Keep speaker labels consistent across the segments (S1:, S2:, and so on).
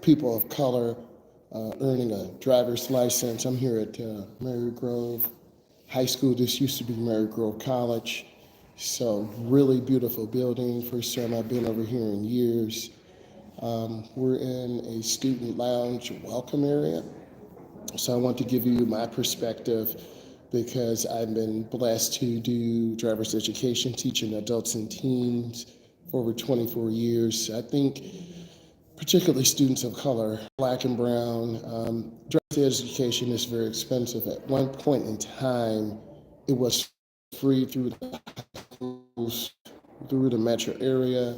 S1: people of color earning a driver's license. I'm here at Mary Grove High School. This used to be Mary Grove College. So really beautiful building. First time I've been over here in years. We're in a student lounge welcome area. So I want to give you my perspective because I've been blessed to do driver's education, teaching adults and teens for over 24 years. I think particularly students of color, black and brown, driver's education is very expensive. At one point in time, it was free through the metro area,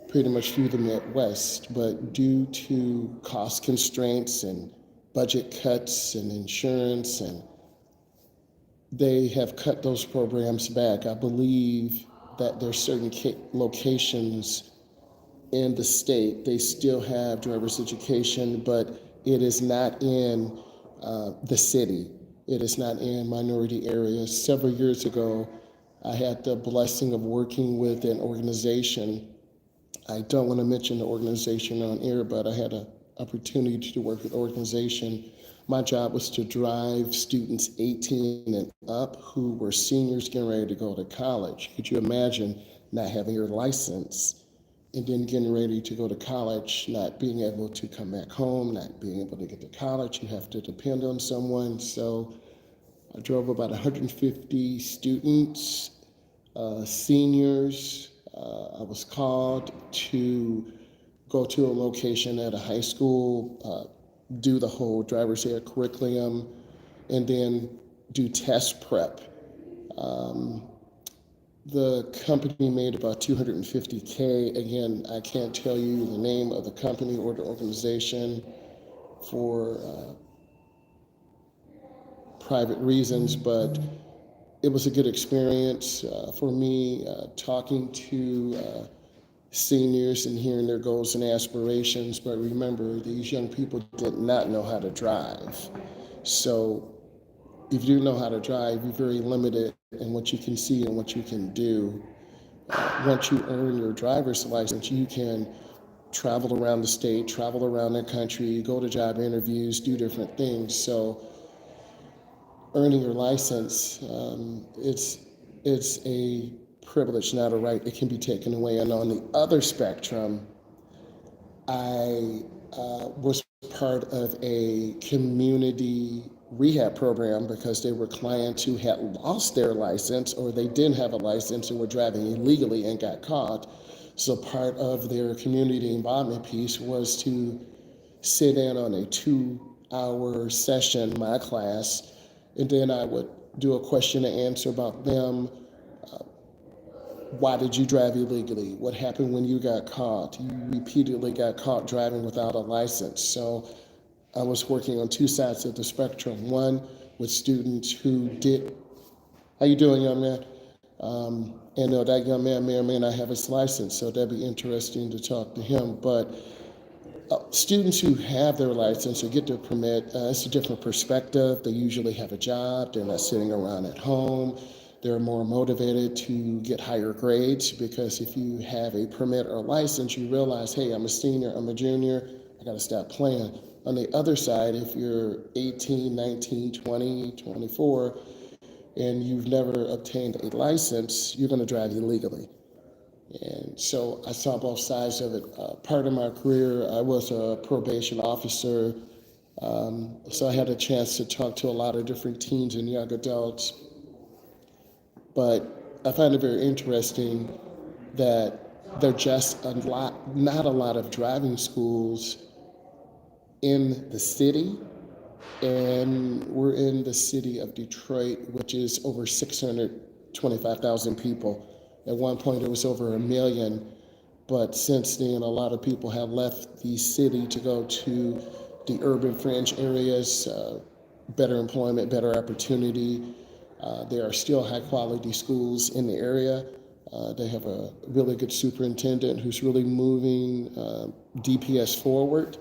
S1: pretty much through the Midwest, but due to cost constraints and budget cuts and insurance, and they have cut those programs back. I believe that there's certain locations in the state, they still have driver's education, but it is not in the city. It is not in minority areas. Several years ago, I had the blessing of working with an organization. I don't want to mention the organization on air, but I had an opportunity to work with an organization. My job was to drive students 18 and up who were seniors getting ready to go to college. Could you imagine not having your license and then getting ready to go to college, not being able to come back home, not being able to get to college? You have to depend on someone. So I drove about 150 students, seniors. I was called to go to a location at a high school, do the whole driver's ed curriculum, and then do test prep. The company made about $250K. Again, I can't tell you the name of the company or the organization for private reasons, but it was a good experience for me, talking to seniors and hearing their goals and aspirations. But remember, these young people did not know how to drive. So if you know how to drive, you're very limited in what you can see and what you can do. Once you earn your driver's license, you can travel around the state, travel around the country, go to job interviews, do different things. So earning your license, it's a privilege, not a right. It can be taken away. And on the other spectrum, I was part of a community rehab program because they were clients who had lost their license or they didn't have a license and were driving illegally and got caught. So part of their community involvement piece was to sit in on a 2-hour session, my class, and then I would do a question and answer about them. Why did you drive illegally? What happened when you got caught? You repeatedly got caught driving without a license. So I was working on two sides of the spectrum. One with students who did, how you doing, young man? And that young man may or may not have his license, so that'd be interesting to talk to him. But students who have their license or get their permit, it's a different perspective. They usually have a job. They're not sitting around at home. They're more motivated to get higher grades because if you have a permit or license, you realize, hey, I'm a senior, I'm a junior, I gotta stop playing. On the other side, if you're 18, 19, 20, 24, and you've never obtained a license, you're gonna drive illegally. And so I saw both sides of it. Part of my career, I was a probation officer, so I had a chance to talk to a lot of different teens and young adults. But I find it very interesting that there are just not a lot of driving schools in the city. And we're in the city of Detroit, which is over 625,000 people. At one point, it was over 1 million. But since then, a lot of people have left the city to go to the urban fringe areas, better employment, better opportunity. There are still high-quality schools in the area. They have a really good superintendent who's really moving DPS forward.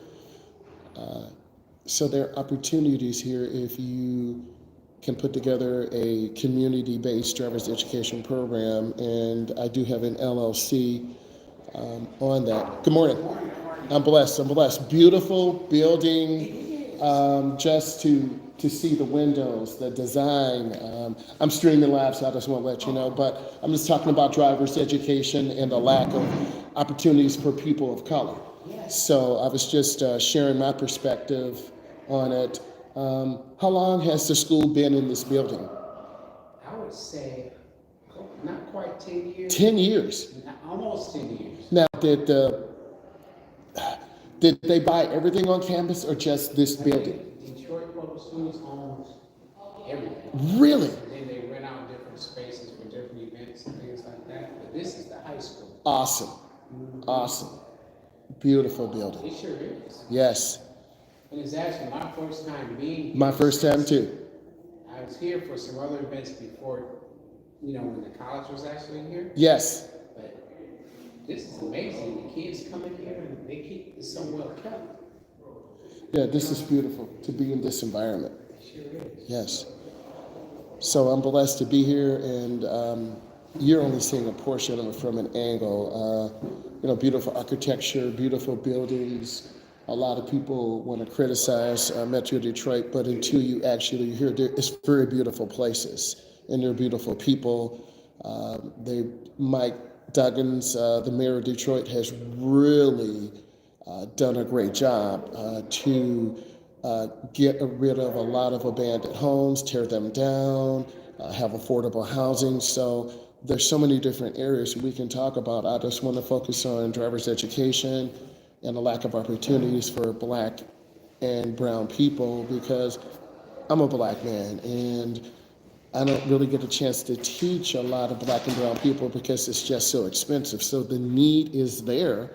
S1: So there are opportunities here if you can put together a community-based driver's education program, and I do have an LLC on that. Good morning. I'm blessed. I'm blessed. Beautiful building. Just to see the windows, the design. I'm streaming live, so I just want to let you know. But I'm just talking about driver's education and the lack of opportunities for people of color. So I was just sharing my perspective on it. How long has the school been in this building?
S2: I would say not quite 10 years.
S1: 10 years.
S2: Almost 10 years.
S1: Now, did they buy everything on campus or just this building?
S2: Detroit Public Schools owns everything.
S1: Really?
S2: And then they rent out different spaces for different events and things like that. But this is the high school.
S1: Awesome. Awesome. Beautiful building.
S2: It sure is.
S1: Yes.
S2: And it's actually my first time being here.
S1: My first time too.
S2: I was here for some other events before, when the college was actually here.
S1: Yes.
S2: But this is amazing. The kids come in here and they keep it so well kept.
S1: Yeah, this is beautiful to be in this environment.
S2: It sure is.
S1: Yes. So I'm blessed to be here, and you're only seeing a portion of it from an angle. Beautiful architecture, beautiful buildings. A lot of people want to criticize Metro Detroit, but until you actually hear it, it's very beautiful places, and they're beautiful people. Mike Duggins, the mayor of Detroit, has really done a great job to get rid of a lot of abandoned homes, tear them down, have affordable housing. So there's so many different areas we can talk about. I just want to focus on driver's education and the lack of opportunities for Black and brown people, because I'm a Black man and I don't really get a chance to teach a lot of Black and brown people because it's just so expensive. So the need is there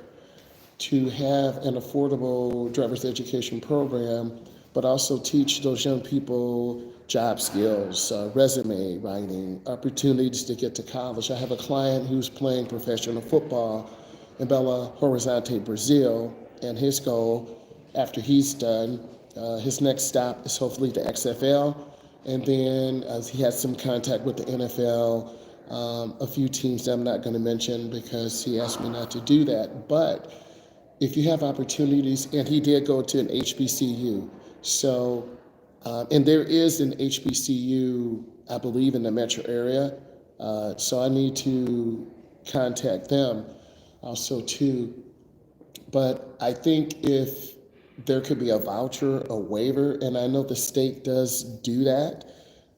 S1: to have an affordable driver's education program, but also teach those young people job skills, resume writing, opportunities to get to college. I have a client who's playing professional football in Belo Horizonte, Brazil, and his goal after he's done, his next stop is hopefully the XFL, and then he has some contact with the NFL, a few teams that I'm not going to mention because he asked me not to do that, but if you have opportunities, and he did go to an HBCU, so, and there is an HBCU, I believe, in the metro area, so I need to contact them also too. But I think if there could be a voucher, a waiver, and I know the state does do that,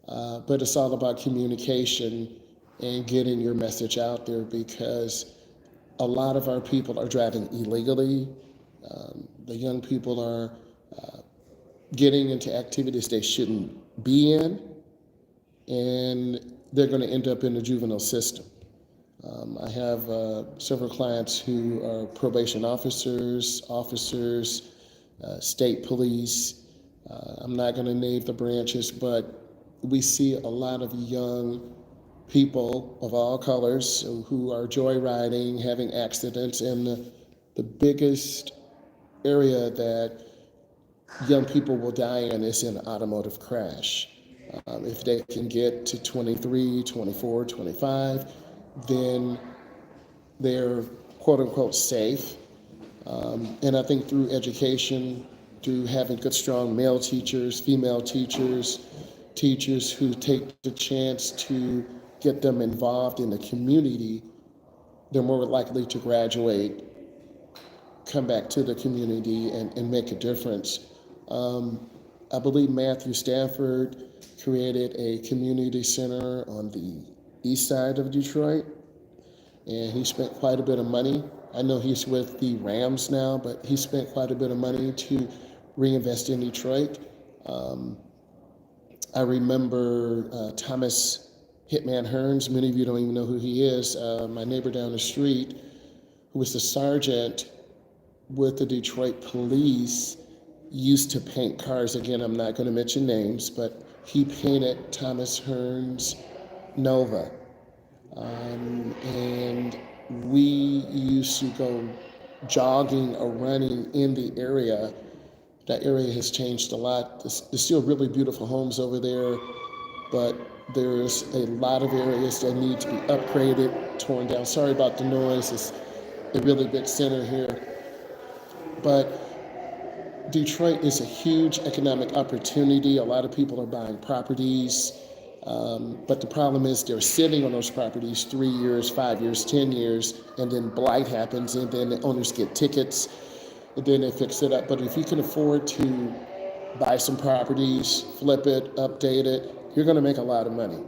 S1: but it's all about communication and getting your message out there, because a lot of our people are driving illegally. The young people are getting into activities they shouldn't be in, and they're going to end up in the juvenile system. I have several clients who are probation officers, state police. I'm not going to name the branches, but we see a lot of young people of all colors who are joyriding, having accidents, and the biggest area that young people will die in is in an automotive crash. If they can get to 23, 24, 25, then they're quote unquote safe. And I think through education, through having good, strong male teachers, female teachers, teachers who take the chance to get them involved in the community, they're more likely to graduate, come back to the community, and make a difference. I believe Matthew Stafford created a community center on the east side of Detroit, and he spent quite a bit of money. I know he's with the Rams now, but he spent quite a bit of money to reinvest in Detroit. I remember Thomas Hitman Hearns. Many of you don't even know who he is. My neighbor down the street, who was the sergeant with the Detroit police, used to paint cars. Again, I'm not going to mention names, but he painted Thomas Hearns Nova. And we used to go jogging or running in the area. That area has changed a lot. There's still really beautiful homes over there, but there's a lot of areas that need to be upgraded, torn down. Sorry about the noise. It's a really big center here. But Detroit is a huge economic opportunity. A lot of people are buying properties, but the problem is they're sitting on those properties 3 years, 5 years, 10 years, and then blight happens, and then the owners get tickets, and then they fix it up. But if you can afford to buy some properties, flip it, update it, you're going to make a lot of money.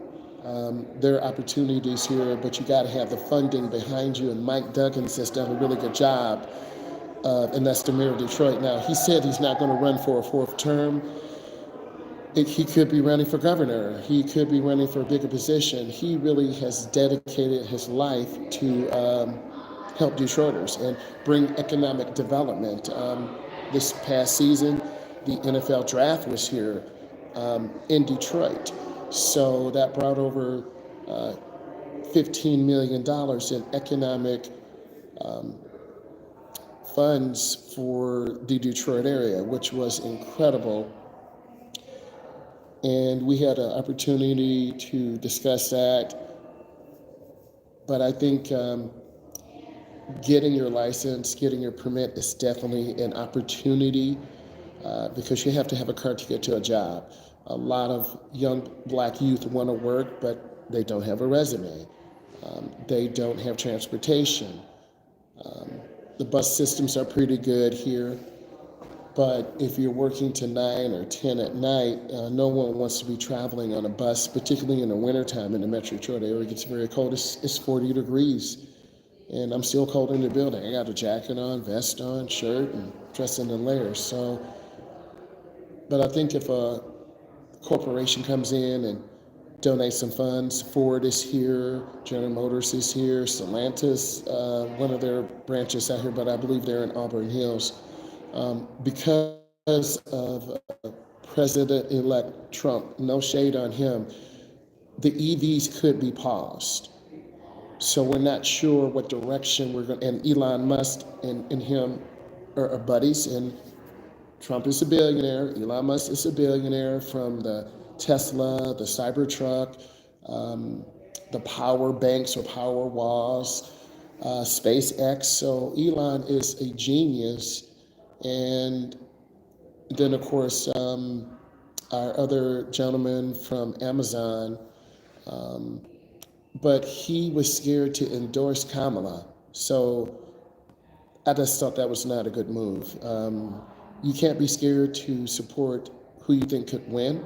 S1: There are opportunities here, but you got to have the funding behind you. And Mike Duggins has done a really good job, and that's the mayor of Detroit. Now, he said he's not going to run for a fourth term. He could be running for governor. He could be running for a bigger position. He really has dedicated his life to help Detroiters and bring economic development. This past season, the NFL draft was here in Detroit. So that brought over $15 million in economic funds for the Detroit area, which was incredible. And we had an opportunity to discuss that. But I think getting your license, getting your permit is definitely an opportunity because you have to have a car to get to a job. A lot of young black youth want to work, but they don't have a resume. They don't have transportation. The bus systems are pretty good here. But if you're working to 9 or 10 at night, no one wants to be traveling on a bus, particularly in the wintertime in the Metro Detroit area. It gets very cold. It's 40 degrees, and I'm still cold in the building. I got a jacket on, vest on, shirt, and dressing in layers. So, but I think if a corporation comes in and donates some funds, Ford is here, General Motors is here, Stellantis, one of their branches out here, but I believe they're in Auburn Hills. Because of President-elect Trump, no shade on him, the EVs could be paused. So we're not sure what direction we're going. And Elon Musk and him are buddies, and Trump is a billionaire. Elon Musk is a billionaire from the Tesla, the Cybertruck, the power banks or power walls, SpaceX. So Elon is a genius. And then, of course, our other gentleman from Amazon, but he was scared to endorse Kamala. So I just thought that was not a good move. You can't be scared to support who you think could win.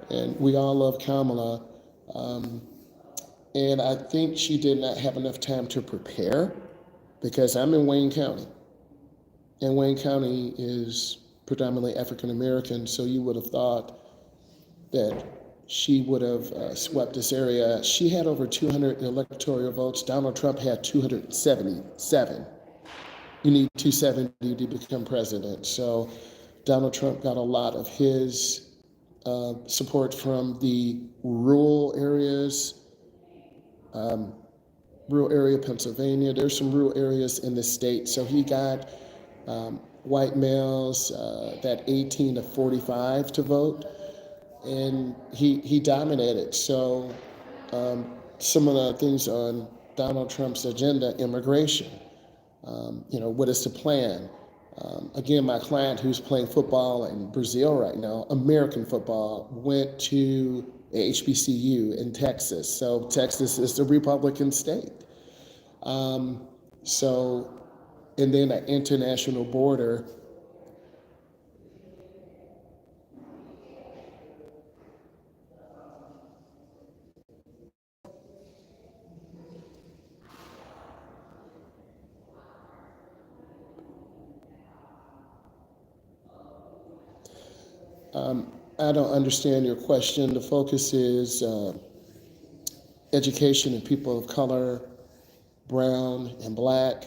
S1: And we all love Kamala. And I think she did not have enough time to prepare because I'm in Wayne County. And Wayne County is predominantly African American, so you would have thought that she would have swept this area. She had over 200 electoral votes. Donald Trump had 277. You need 270 to become president. So Donald Trump got a lot of his support from the rural areas, rural area Pennsylvania. There's some rural areas in the state. So he got white males that 18 to 45 to vote, and he dominated. So some of the things on Donald Trump's agenda, immigration, what is the plan? Again, my client who's playing football in Brazil right now, American football, went to a HBCU in Texas. So Texas is the Republican state. And then an international border. I don't understand your question. The focus is education and people of color, brown and black.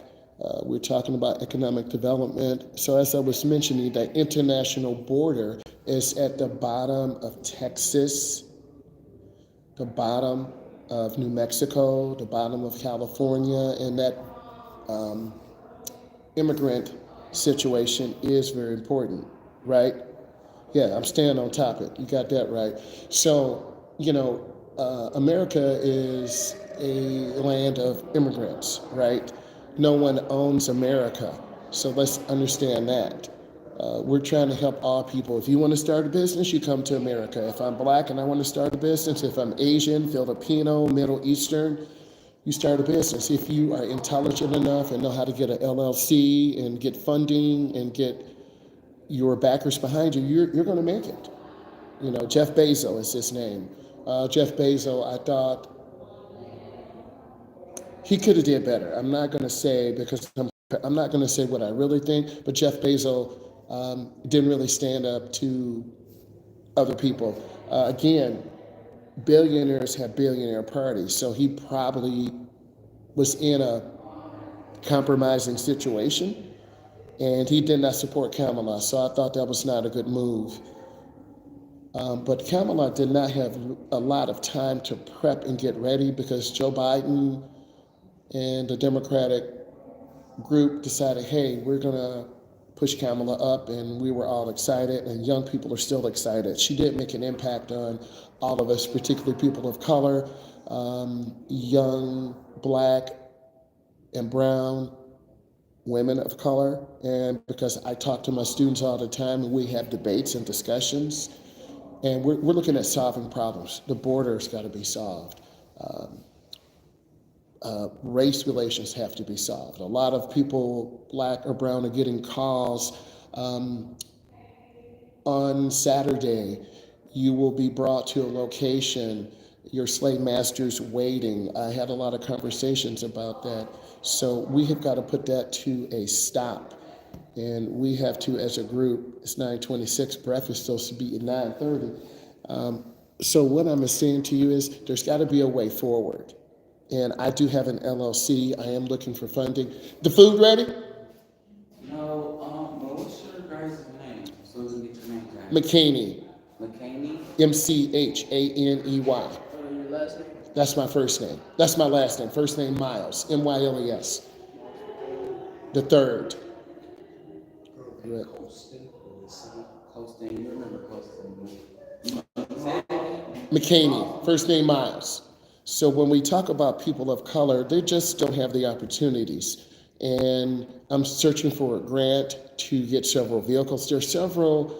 S1: We're talking about economic development. So as I was mentioning, the international border is at the bottom of Texas, the bottom of New Mexico, the bottom of California, and that immigrant situation is very important, right? Yeah, I'm staying on topic. You got that right. So, America is a land of immigrants, right? No one owns America. So let's understand that. We're trying to help all people. If you want to start a business, you come to America. If I'm black and I want to start a business, if I'm Asian, Filipino, Middle Eastern, you start a business. If you are intelligent enough and know how to get an LLC and get funding and get your backers behind you, you're going to make it. You know, Jeff Bezos is his name. Jeff Bezos, I thought he could have did better. I'm not going to say because I'm not going to say what I really think, but Jeff Bezos didn't really stand up to other people. Again, billionaires have billionaire parties, so he probably was in a compromising situation, and he did not support Kamala, so I thought that was not a good move. But Kamala did not have a lot of time to prep and get ready because Joe Biden and the Democratic group decided, hey, we're going to push Kamala up, and we were all excited, and young people are still excited. She did make an impact on all of us, particularly people of color, young, black, and brown women of color. And because I talk to my students all the time, and we have debates and discussions, and we're looking at solving problems. The border's got to be solved. Race relations have to be solved. A lot of people, black or brown, are getting calls. On Saturday, you will be brought to a location, your slave master's waiting. I had a lot of conversations about that. So we have got to put that to a stop. And we have to, as a group, it's 9:26, breakfast is supposed to be at 9:30. So what I'm saying to you is there's got to be a way forward. And I do have an LLC. I am looking for funding. The food ready?
S3: No, but what's your guys' name? So we can get your name down.
S1: McChaney.
S3: McChaney?
S1: MCHANEY.
S2: Your last name?
S1: That's my first name. That's my last name. First name Myles. MYLES. The third. Right.
S3: Colston, you remember Colston?
S1: McChaney. First name Myles. So when we talk about people of color, they just don't have the opportunities. And I'm searching for a grant to get several vehicles. There are several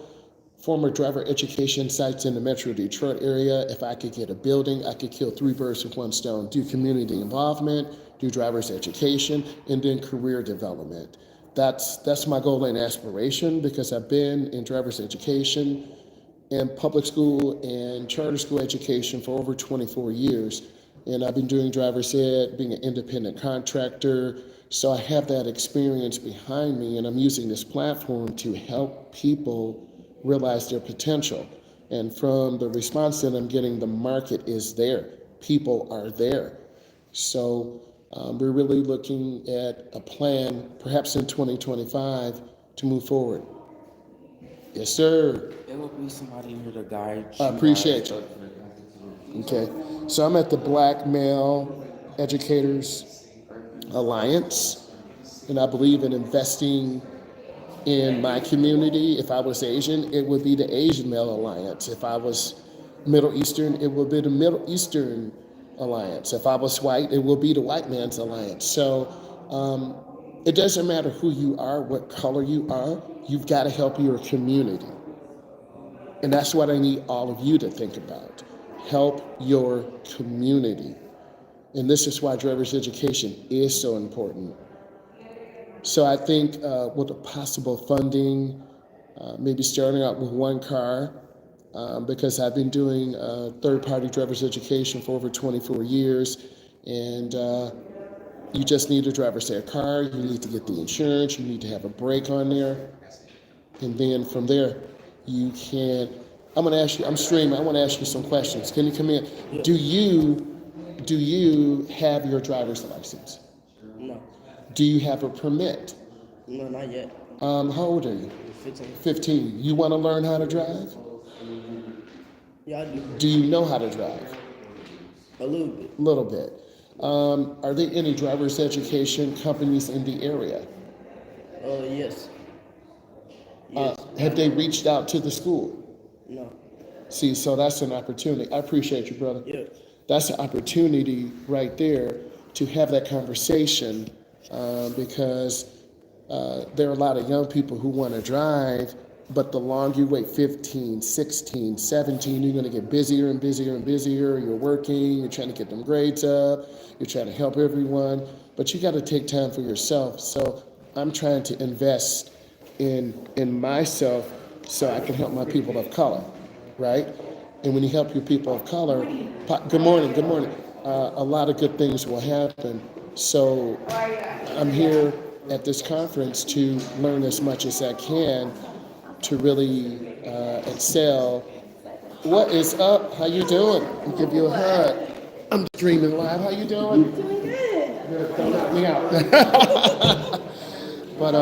S1: former driver education sites in the Metro Detroit area. If I could get a building, I could kill 3 birds with 1 stone. Do community involvement, do driver's education, and then career development. That's my goal and aspiration because I've been in driver's education and public school and charter school education for over 24 years. And I've been doing driver's ed, being an independent contractor. So I have that experience behind me, and I'm using this platform to help people realize their potential. And from the response that I'm getting, the market is there. People are there. So we're really looking at a plan, perhaps in 2025, to move forward. Yes, sir.
S3: There will be somebody in here to guide
S1: I appreciate you. Okay, so I'm at the Black Male Educators Alliance, and I believe in investing in my community. If I was Asian, it would be the Asian Male Alliance. If I was Middle Eastern, it would be the Middle Eastern Alliance. If I was white, it will be the White Man's Alliance. So it doesn't matter who you are, what color you are, you've got to help your community. And that's what I need all of you to think about. Help your community. And this is why driver's education is so important. So I think with the possible funding, maybe starting out with 1 car, because I've been doing third-party driver's education for over 24 years, and you just need a driver's ed car, you need to get the insurance, you need to have a brake on there, and then from there, you can, I'm gonna ask you, I'm streaming, I wanna ask you some questions. Can you come in?
S4: Yeah.
S1: Do you have your driver's license?
S4: No.
S1: Do you have a permit?
S4: No, not yet.
S1: How old are you?
S4: 15.
S1: 15. You wanna learn how to drive?
S4: Yeah, I do.
S1: Do you know how to drive?
S4: A little bit.
S1: A little bit. Are there any driver's education companies in the area?
S4: Yes. Yes.
S1: Have they reached out to the school?
S4: No.
S1: See, so that's an opportunity. I appreciate you, brother.
S4: Yeah.
S1: That's an opportunity right there to have that conversation because there are a lot of young people who want to drive, but the longer you wait, 15, 16, 17, you're going to get busier and busier and busier. You're working, you're trying to get them grades up, you're trying to help everyone, but you got to take time for yourself. So I'm trying to invest in myself so I can help my people of color, right? And when you help your people of color, good morning, a lot of good things will happen. So I'm here at this conference to learn as much as I can to really excel. What is up? How you doing? I'll give you a hug. I'm streaming live. How you doing?
S5: Doing good.
S1: Don't knock me out. But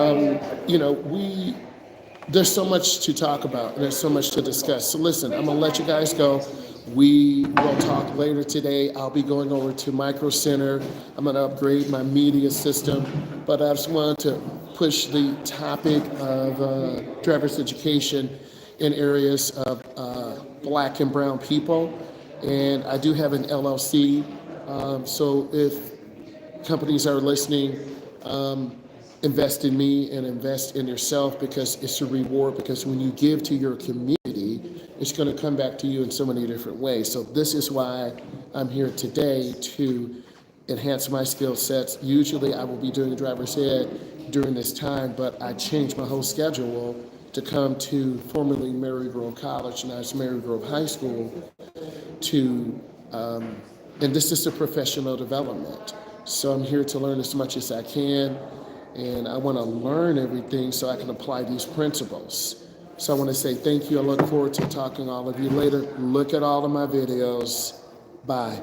S1: there's so much to talk about and there's so much to discuss. So listen, I'm gonna let you guys go. We will talk later today. I'll be going over to Micro Center. I'm gonna upgrade my media system, but I just wanted to push the topic of driver's education in areas of black and brown people. And I do have an LLC, so if companies are listening, invest in me and invest in yourself, because it's a reward, because when you give to your community, it's going to come back to you in so many different ways. So this is why I'm here today, to enhance my skill sets. Usually I will be doing driver's ed during this time, but I changed my whole schedule to come to formerly Marygrove College, now it's Marygrove High School, and this is a professional development. So I'm here to learn as much as I can, and I want to learn everything so I can apply these principles. So I want to say thank you. I look forward to talking to all of you later. Look at all of my videos. Bye.